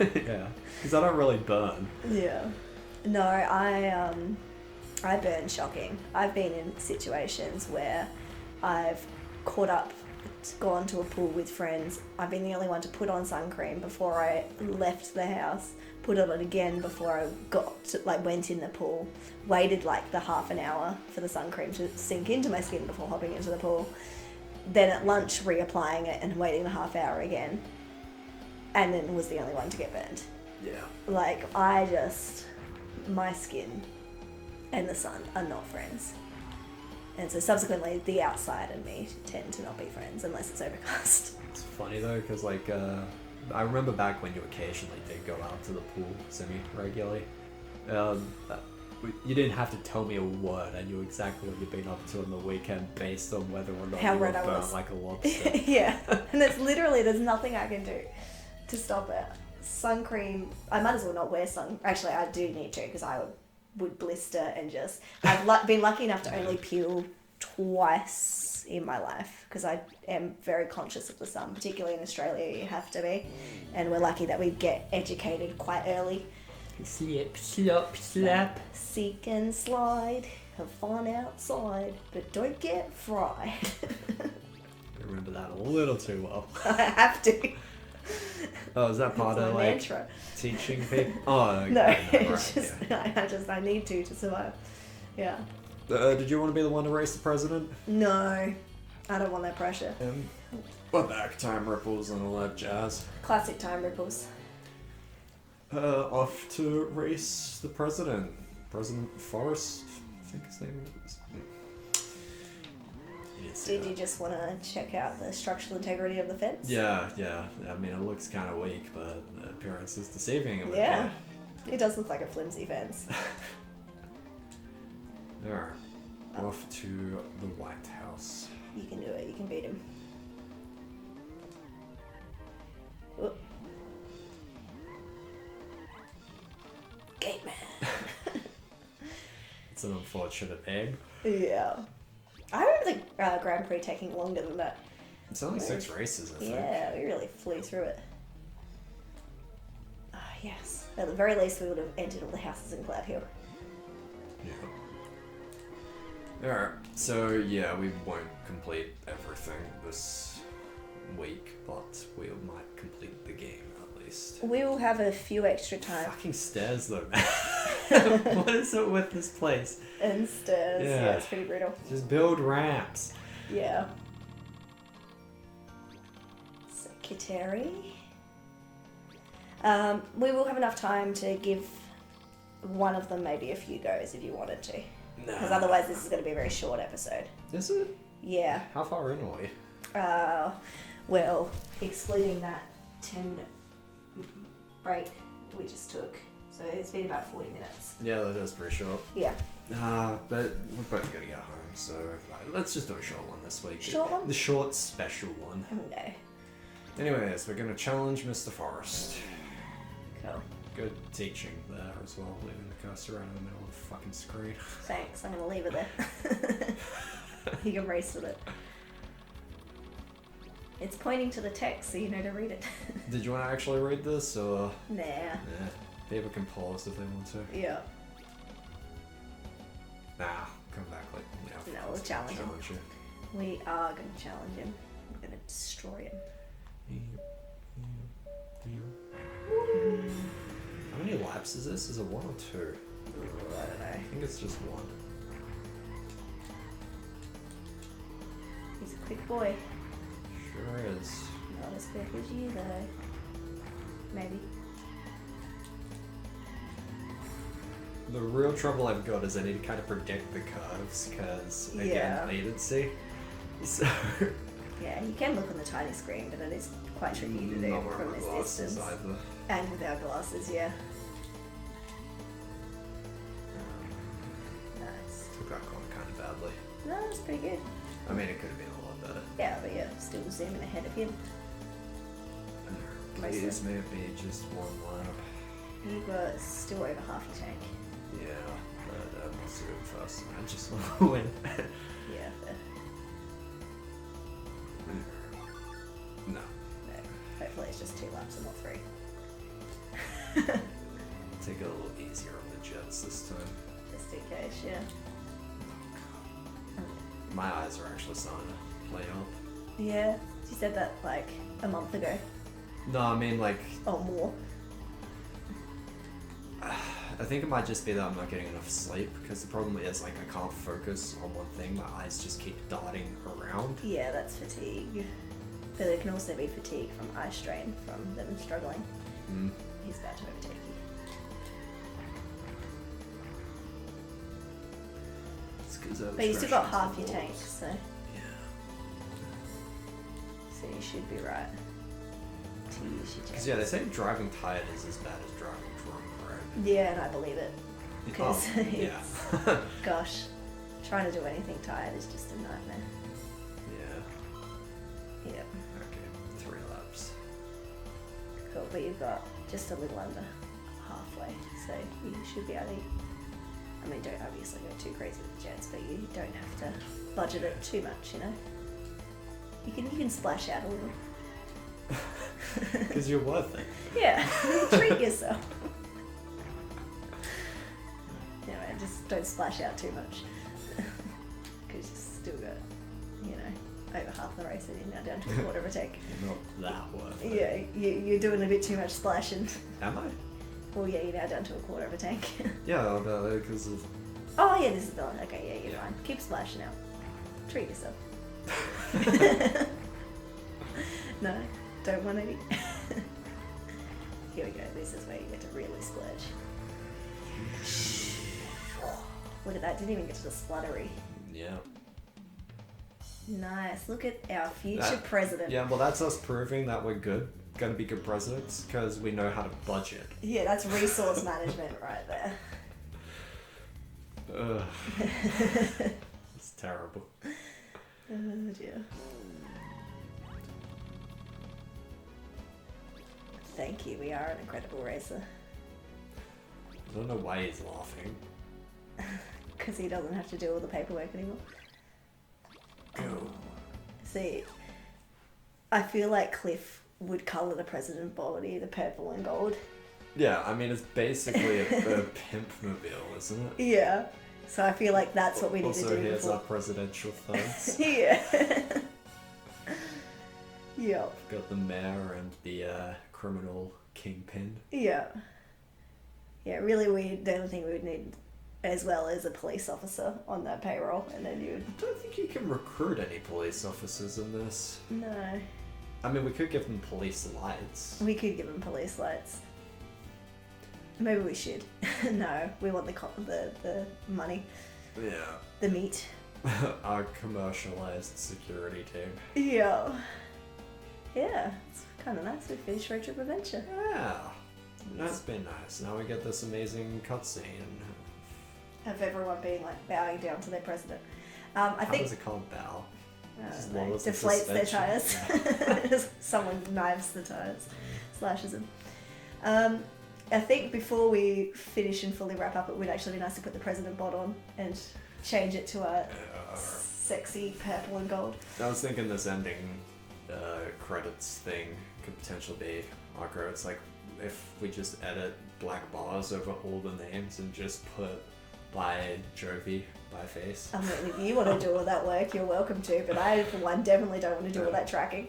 Yeah, because I don't really burn. Yeah. No, I burn shocking. I've been in situations where I've gone to a pool with friends. I've been the only one to put on sun cream before I left the house, put it on again before I went in the pool, waited like the half an hour for the sun cream to sink into my skin before hopping into the pool, then at lunch reapplying it and waiting a half hour again, and then was the only one to get burned. Yeah. Like, my skin and the sun are not friends. And so subsequently, the outside and me tend to not be friends unless it's overcast. It's funny though, because like, I remember back when you occasionally did go out to the pool semi-regularly. You didn't have to tell me a word. I knew exactly what you'd been up to on the weekend based on whether or not How you were red I burnt was. like a lobster. Yeah, and there's nothing I can do to stop it. Sun cream, I might as well not wear actually I do need to, because I would blister and just, I've been lucky enough to only peel twice in my life because I am very conscious of the sun, particularly in Australia. You have to be, and we're lucky that we get educated quite early. Slip, slop, slap. Seek and slide, have fun outside, but don't get fried. I remember that a little too well. I have to. Oh, is that part It's of my like mantra. teaching people? Oh, okay. No, right, it's just yeah. I need to survive. Yeah. Did you want to be the one to race the president? No, I don't want that pressure. We're back, time ripples and all that jazz. Classic time ripples. Off to race the president. President Forrest, I think his name is. Did you just want to check out the structural integrity of the fence? Yeah. I mean, it looks kind of weak, but the appearance is deceiving. Yeah. It does look like a flimsy fence. Alright. Off to the White House. You can do it. You can beat him. Oop. Gate man. It's an unfortunate aim. Yeah. I remember the Grand Prix taking longer than that. It's only 6 races, I think. Yeah, we really flew through it. Ah, yes. At the very least, we would have entered all the houses in Cloud Hill. Yeah. Alright, so yeah, we won't complete everything this week, but we might complete the game at least. We will have a few extra time. Fucking stairs though, man. What is it with this place? And stairs. Yeah. Yeah, it's pretty brutal. Just build ramps. Yeah. Secretary. We will have enough time to give one of them maybe a few goes if you wanted to. Because otherwise this is going to be a very short episode. Is it? Yeah. How far in are we? Well, excluding that 10 break we just took. So it's been about 40 minutes. Yeah, that is pretty short. Yeah. But we're both gonna get home, so let's just do a short one this week. Short one? The short special one. No. Anyways, we're gonna challenge Mr. Forrest. Cool. Good teaching there as well, leaving the cursor around in the middle of the fucking screen. Thanks, I'm going to leave it there. You can race with it. It's pointing to the text so you know to read it. Did you want to actually read this, or...? Nah. Yeah, people can pause if they want to. Yeah. Nah, come back like... Yeah, No, we'll challenge him. you. We are going to challenge him. We're going to destroy him. How many laps is this? Is it 1 or 2? Ooh, I don't know. I think it's just 1. He's a quick boy. Sure is. Not as quick as you, though. Maybe. The real trouble I've got is I need to kind of predict the curves, because, again, Yeah. latency. So... Yeah, you can look on the tiny screen, but it is quite tricky to do Not wearing from my this glasses distance. either. And without glasses, yeah. Nice. Took that corner kind of badly. No, that's pretty good. I mean, it could have been a lot better. Yeah, but yeah, still zooming ahead of him. Most Please, of- may it be just 1 lap. You got still over half your tank. Yeah, but let's do it first. I just want to win. Yeah, fair. No. No. Hopefully it's just 2 laps and not 3. Take it a little easier on the jets this time. Just in case, yeah. My eyes are actually starting to play up. Yeah, you said that like a month ago. No, I mean, like, Or more. I think it might just be that I'm not getting enough sleep, because the problem is, like, I can't focus on one thing. My eyes just keep darting around. Yeah, that's fatigue. But it can also be fatigue from eye strain from them struggling. Mm. He's about to overtake you. It's 'cause I was But you still got rushing half to your the tank, walls. so Yeah. you should be right to use your tank. Because, yeah, they say driving tired is as bad as driving drunk, right? Yeah, and I believe it. Because Oh, yeah. gosh, trying to do anything tired is just a nightmare. Yeah. Yep. Okay, 3 laps. Cool, but you've got just a little under halfway, so you should be able to, I mean, don't obviously go too crazy with the jets, but you don't have to budget it too much, you know? You can splash out a little. Because you're worth it. Yeah, treat yourself. Anyway, just don't splash out too much. Because you still got, over half the race and you're now down to a quarter of a tank. You're not that worth it. Yeah, you're doing a bit too much splashing. Am I? Well, yeah, you're now down to a quarter of a tank. Yeah, because of... Oh, yeah, this is the one. Okay, yeah, you're fine. Keep splashing out. Treat yourself. No, don't want any. Here we go. This is where you get to really splurge. Look at that. Didn't even get to the spluttery. Yeah. Nice. Look at our future That- president. Yeah, well, that's us proving that we're good. Going to be good presidents because we know how to budget. Yeah, that's resource management right there. Ugh. It's terrible. Oh dear. Thank you. We are an incredible racer. I don't know why he's laughing. Because he doesn't have to do all the paperwork anymore. Ew. See, I feel like Cliff would colour the president body the purple and gold. Yeah, I mean, it's basically a pimp-mobile, isn't it? Yeah. So I feel like that's what we need to do Also, here's before. our presidential thugs. Yeah. Yep. Got the mayor and the criminal kingpin. Yeah. Yeah, really the only thing we would need as well is a police officer on that payroll, and then you would... I don't think you can recruit any police officers in this. No. I mean, we could give them police lights. We could give them police lights. Maybe we should. No, we want the money, Yeah. the meat. Our commercialized security team. Yeah. Yeah, it's kind of nice. We finished Road Trip Adventure. Yeah. That's been nice. Now we get this amazing cutscene. Of everyone being like bowing down to their president. I How think does it called bow? I Just don't know, lowers the deflates their suspension. tires. Someone knives the tires, slashes them. I think before we finish and fully wrap up, it would actually be nice to put the president bot on and change it to a sexy purple and gold. I was thinking this ending credits thing could potentially be awkward. It's like if we just edit black bars over all the names and just put by Jovi by face. I mean, if you want to do all that work, you're welcome to, but I, for one, definitely don't want to do all that tracking.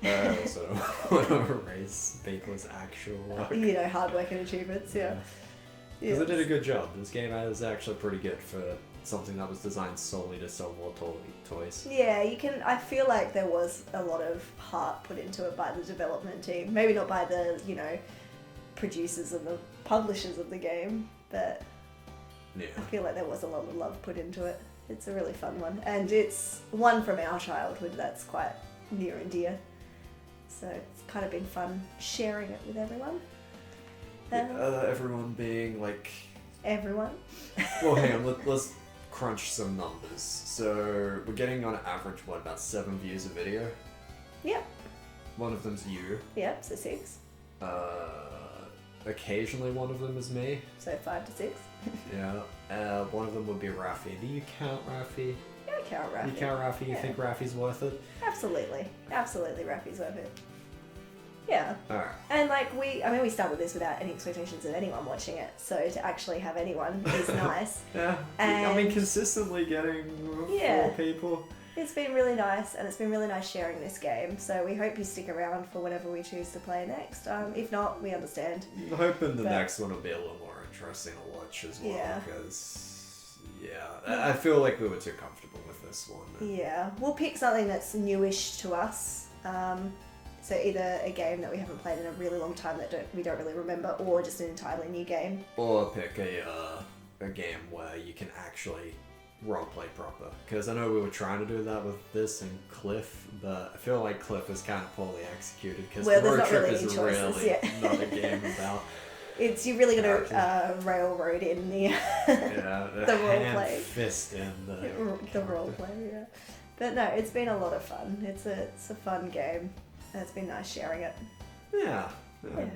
I also want to erase people's actual work. Hard work and achievements, yeah. Because they did a good job. This game is actually pretty good for something that was designed solely to sell more toys. Yeah, I feel like there was a lot of heart put into it by the development team. Maybe not by the, producers and the publishers of the game, but Yeah. I feel like there was a lot of love put into it. It's a really fun one. And it's one from our childhood that's quite near and dear. So it's kind of been fun sharing it with everyone. Everyone being like... Everyone. Well, hang on, let's crunch some numbers. So we're getting on average, about 7 views a video? Yep. One of them's you. Yep, so 6. Occasionally one of them is me. So 5 to 6. Yeah. One of them would be Rafi. Do you count Rafi? Yeah, I count Rafi. You count Rafi? You Yeah. think Rafi's worth it? Absolutely. Absolutely, Rafi's worth it. Yeah. Alright. And we started this without any expectations of anyone watching it, so to actually have anyone is nice. Yeah. And consistently getting 4 people. It's been really nice, and it's been really nice sharing this game, so we hope you stick around for whatever we choose to play next. If not, we understand. I'm hoping the But- next one will be a little more interesting to watch as well, Yeah. because, I feel like we were too comfortable with this one. Yeah, we'll pick something that's newish to us. So either a game that we haven't played in a really long time that we don't really remember, or just an entirely new game. Or pick a game where you can actually roleplay proper. Because I know we were trying to do that with this and Cliff, but I feel like Cliff is kind of poorly executed, because Well, there's Road not Trip really is any choices, really yeah. not a game about You really got to railroad in the the roleplay. fist in the roleplay, yeah. But no, it's been a lot of fun. It's a fun game. And it's been nice sharing it. Yeah. Yeah.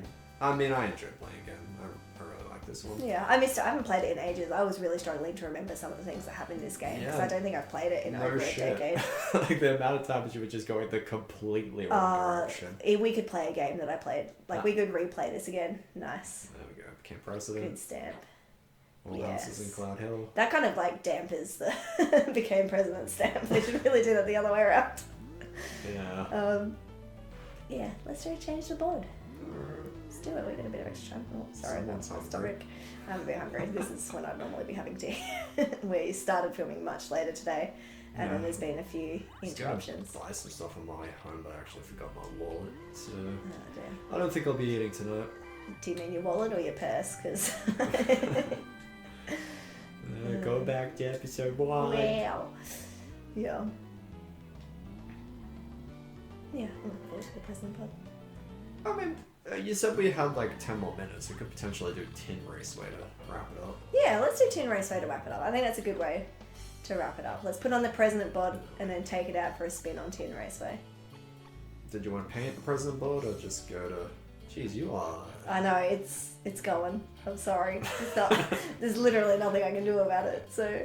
I mean, I enjoy playing again. I really like this one. Yeah, I missed it. I haven't played it in ages. I was really struggling to remember some of the things that happen in this game because Yeah. I don't think I've played it in No over a shit. decade. Like the amount of times you would just go in the completely wrong direction. We could play a game that I played. Like, we could replay this again. Nice. There we go. Camp Good President. stamp. All houses in Yes. Cloud Hill. That kind of, like, dampers the became president stamp. They should really do that the other way around. Yeah. Yeah, let's change the board. Let's do it. We got a bit of extra time. Oh, sorry, Someone's that's hungry. topic. I'm a bit hungry. This is when I'd normally be having tea. We started filming much later today, and then Yeah. there's been a few Just gonna interruptions. buy some stuff on my way home, but I actually forgot my wallet. So Oh, dear. I don't think I'll be eating tonight. Do you mean your wallet or your purse? Because Go back to episode 1. wow. Yeah. Yeah, I'm looking forward to the present pod. I mean, you said we had like 10 more minutes. We could potentially do Tin Raceway to wrap it up. Yeah, let's do Tin Raceway to wrap it up. I think that's a good way to wrap it up. Let's put on the President bod and then take it out for a spin on Tin Raceway. Did you want to paint the president board or just go to... Jeez, you are... I know, it's going. I'm sorry. There's literally nothing I can do about it, so...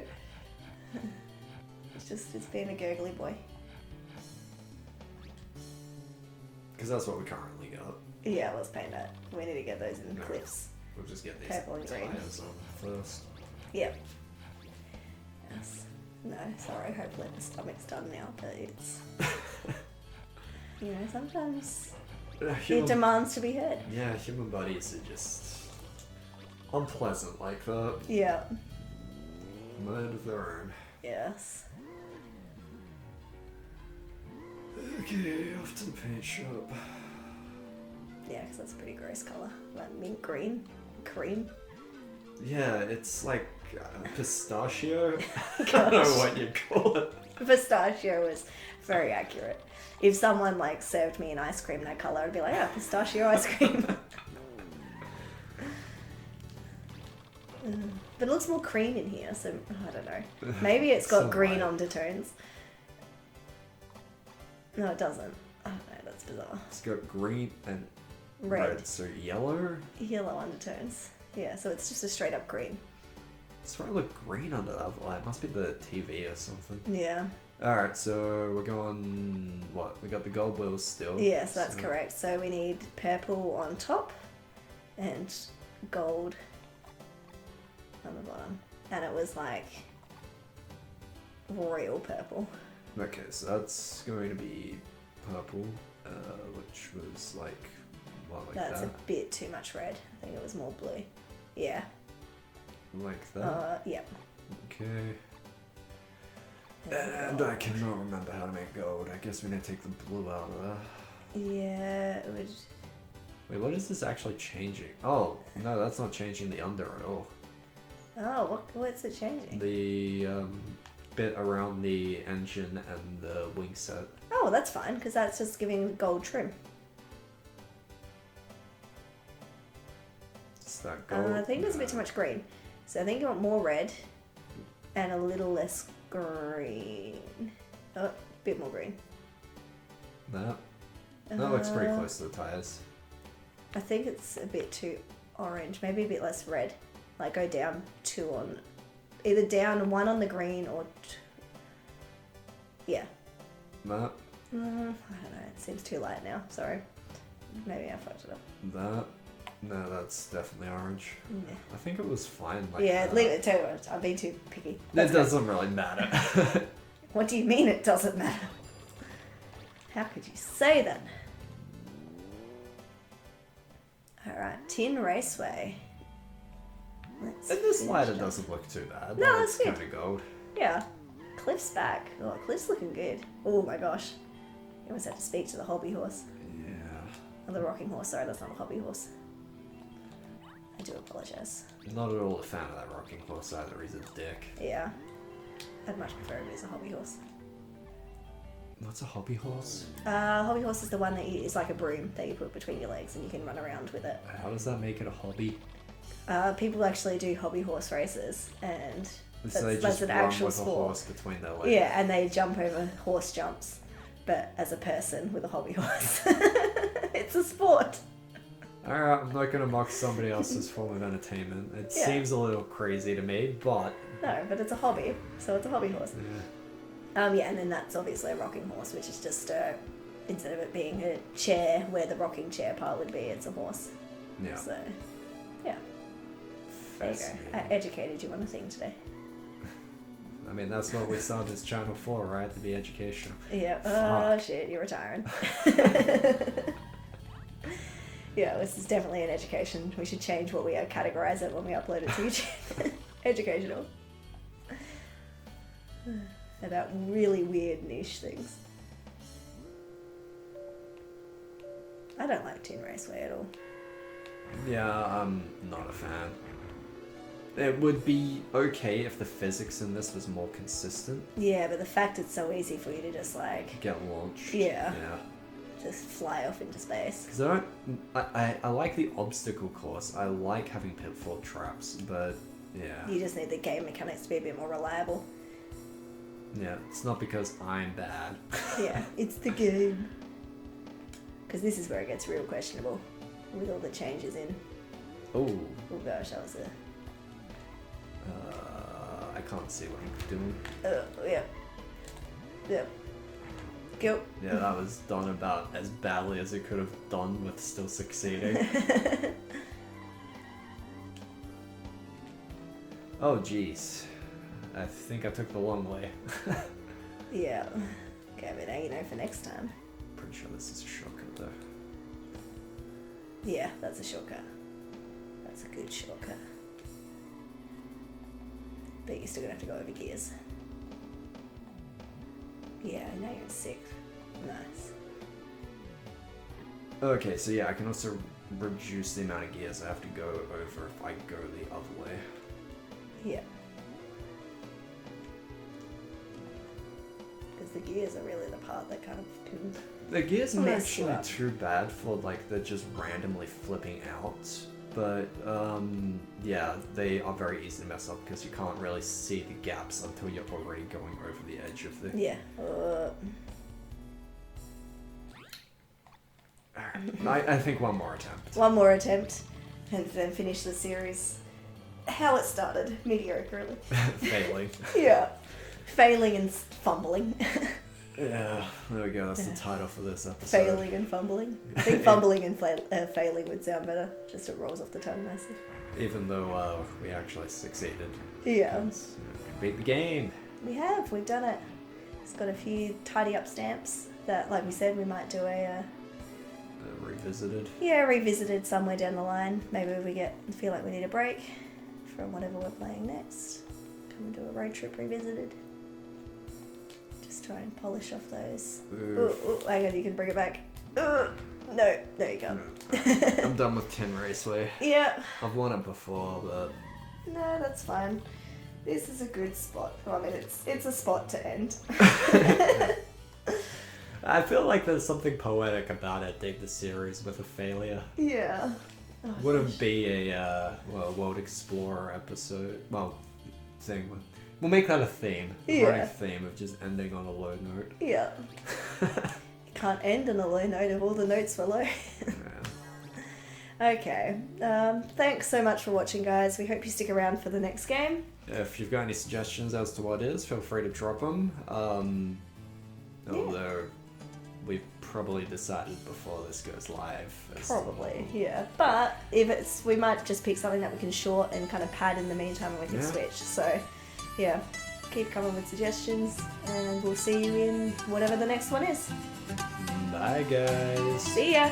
It's being a gurgly boy. Because that's what we currently got. Yeah, let's paint that. We need to get those in No. clips. We'll just get these Purple and green. tires on first. Yep. Yes. No, sorry, hopefully the stomach's done now, but it's... You know, sometimes it Human, demands to be heard. yeah, human bodies are just unpleasant like that. Yeah. Mind of their own. Yes. Okay, off to the paint shop. Yeah, because that's a pretty gross colour. Like mint green. Cream. Yeah, it's like pistachio. I don't know what you'd call it. Pistachio is very accurate. If someone like served me an ice cream that colour, I'd be like, yeah, pistachio ice cream. But it looks more cream in here, so I don't know. Maybe it's got So green light. undertones. No, it doesn't. I don't know, that's bizarre. It's got green and Red. so yellow? Yellow undertones. Yeah, so it's just a straight up green. It's trying to look green under that light. Must be the TV or something. Yeah. Alright, so we're going... What? We got the gold wheels still. Yes, that's correct. So we need purple on top and gold on the bottom. And it was like royal purple. Okay, so that's going to be purple, which was like... What, like That's that? a bit too much red. I think it was more blue. Yeah. Like that? Yep. Okay. There's the And gold. I cannot remember how to make gold. I guess we need to take the blue out of there. Yeah, it would. Wait, what is this actually changing? Oh, no, that's not changing the under at all. Oh, what's it changing? The bit around the engine and the wing set. Oh, that's fine because that's just giving gold trim. It's that gold. I think there's a bit too much green. So I think you want more red and a little less green. Oh, a bit more green. That looks pretty Uh, close to the tires. I think it's a bit too orange. Maybe a bit less red. Like go down 2 on... Either down 1 on the green or... Yeah. That, I don't know. It seems too light now. Sorry. Maybe I fucked it up. that. No, that's definitely orange. Yeah. I think it was fine like Yeah, that. leave it. Tell you what, I'm being too picky. It Let's go. doesn't really matter. What do you mean it doesn't matter? How could you say that? Alright, Tin Raceway. Let's And this finish lighter up. doesn't look too bad. No, that's it's good. kind of gold. Yeah. Cliff's back. Oh, Cliff's looking good. Oh my gosh. You almost have to speak to the hobby horse. Yeah. Or the rocking horse. Sorry, that's not a hobby horse. I do apologise. Not at all a fan of that rocking horse either. He's a dick. Yeah. I'd much prefer him as a hobby horse. What's a hobby horse? Hobby horse is the one that is like a broom that you put between your legs and you can run around with it. How does that make it a hobby? People actually do hobby horse races, and So they that's just an run actual with a sport. horse between their legs. Yeah, and they jump over horse jumps, but as a person with a hobby horse. It's a sport. Alright, I'm not gonna mock somebody else's form of entertainment. It Yeah. seems a little crazy to me, but No, but it's a hobby, so it's a hobby horse. yeah. Yeah, and then that's obviously a rocking horse, which is just instead of it being a chair where the rocking chair part would be, it's a horse. Yeah. So, yeah, there you go. I educated you on a thing today. I mean, that's what we started this channel for, right? To be educational. Yeah. Fuck. Oh shit, you're retiring. Yeah, this is definitely an education. We should change what we categorize it when we upload it to YouTube. Educational. About really weird niche things. I don't like Toon Raceway at all. Yeah, I'm not a fan. It would be okay if the physics in this was more consistent. Yeah, but the fact it's so easy for you to just like Get launched. Yeah. Yeah. just fly off into space. Because I like the obstacle course. I like having pitfall traps, but yeah. You just need the game mechanics to be a bit more reliable. Yeah, it's not because I'm bad. Yeah, it's the game. Because this is where it gets real questionable with all the changes in. Oh. Oh gosh, that was a. I can't see what I'm doing. Yeah. Yep. Go. Yeah, that was done about as badly as it could have done with still succeeding. Oh jeez. I think I took the long way. Yeah. Okay, but now you know for next time. Pretty sure this is a shortcut though. Yeah, that's a shortcut. That's a good shortcut. But you're still gonna have to go over gears. Yeah, now you're in sixth. Nice. Okay, so yeah, I can also reduce the amount of gears I have to go over if I go the other way. Yeah. Because the gears are really the part that kind of can. The gears aren't Mess you actually up. too bad for like they're just randomly flipping out, but yeah, they are very easy to mess up because you can't really see the gaps until you're already going over the edge of the. Yeah. I think one more attempt. One more attempt, and then finish the series. How it started, mediocrely. Failing. Yeah. Failing and fumbling. Yeah, there we go. That's the title for this episode. Failing and fumbling. I think fumbling and failing would sound better. Just it rolls off the tongue nicely. Even though we actually succeeded. Yeah. Beat the game. We've done it. It's got a few tidy up stamps that, like we said, we might do a Revisited. revisited somewhere down the line. Maybe if we feel like we need a break from whatever we're playing next. Come and do a road trip revisited. Just try and polish off those. Ooh, hang on, you can bring it back. No, you can't. I'm done with Tin Raceway. Yeah. I've won it before, but No, that's fine. This is a good spot. Well, I mean, it's a spot to end. I feel like there's something poetic about ending the series with a failure. Yeah. Oh, Wouldn't be a World Explorer episode. Well, thing. We'll make that a theme. A running theme of just ending on a low note. Yeah. You can't end on a low note if all the notes were low. Okay. Thanks so much for watching, guys. We hope you stick around for the next game. If you've got any suggestions as to what it is, feel free to drop them. Although we've probably decided before this goes live. Probably, yeah. But if we might just pick something that we can short and kind of pad in the meantime, and we can switch. So, yeah, keep coming with suggestions, and we'll see you in whatever the next one is. Bye, guys. See ya.